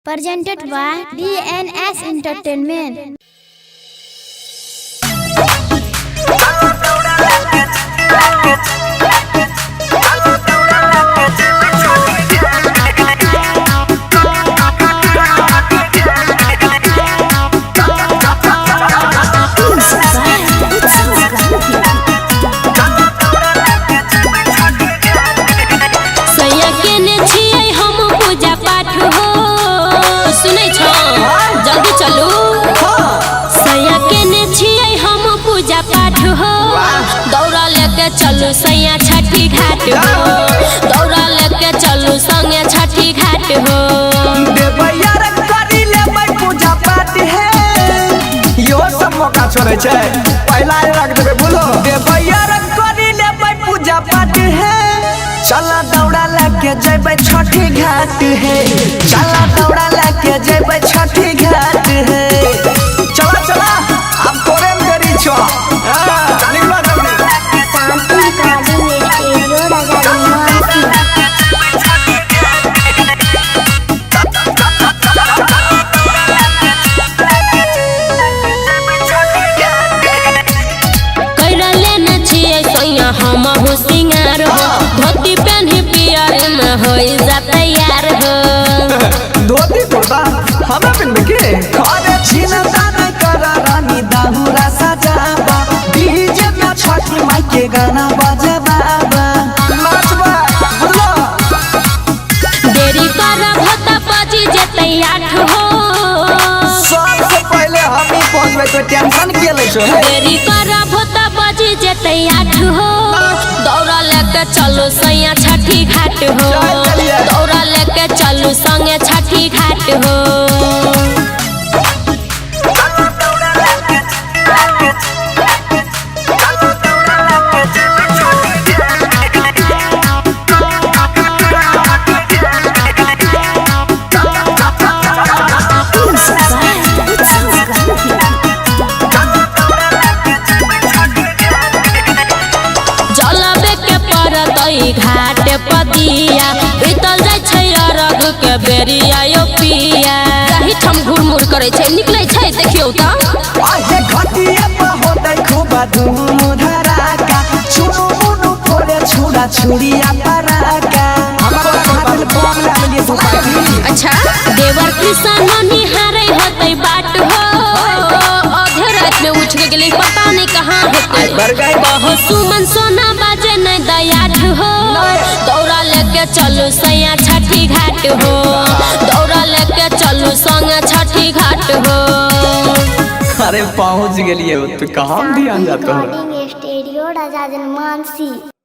Presented by DNS Entertainment. दौड़ा लेके चलू सैया छठी घाट हो, दौड़ा लेके चलू संगे छठी घाट हो। देवैया रे करी ले मैं पूजा पाठ है, यो सब मौका छोड़े छे पहला रख देबे बोलो। देवैया रे करी ले मैं पूजा पाठ है, चला दौड़ा लेके जेबै छठी घाट है, चला दौड़ा लेके जेबै छठी घाट है। चला चला अब तोरे में देरी छो हम हो सिंगार हो, धोती पहनी पियर में हो जा तैयार हो। धोती कुर्ता हमें पहनबे के अरे चिंता न कर रानी दाहुरा सजाबा, डीजे में छठी माई के गाना बजबाबा, नाचबा बुझलो। देरी करब होता बजी जेतै 8 हो, सबसे पहले हम ही पहुंचबे तो टेंशन के ले छो। देरी करब होता बजी जेतै 8 हो, दौड़ा लेके चलो सैया छठी घाट हो, दौड़ा लेके चलो संगे छठी घाट हो। घाट पदिया बीतल जाय छै अरग के बेरिया यो पिया, कहीं ठम घुरमुर करे छै निकले छै देखियो त आहे घटिया पे होतै खूब धूम धड़ाका, चुनु मुनु फोड़े छुरा छुरिया पराका, हमरा हाथ में बम लागलिए सोसाइटी। अच्छा देवर कृष्ण निहारे होतै बाट हो, आधे रात में उठ के गेलै पता नहीं कहां होतै। बहुत सुमन सोना बाजे नहीं दयाठ हो, दौड़ा लेके चलू सैया छठी घाट हो, दौड़ा लेके चलू संगे छठी घाट हो। अरे पहुंच गेलिए तो कहां ध्यान जाता है। स्टूडियो राजा जनमानसी।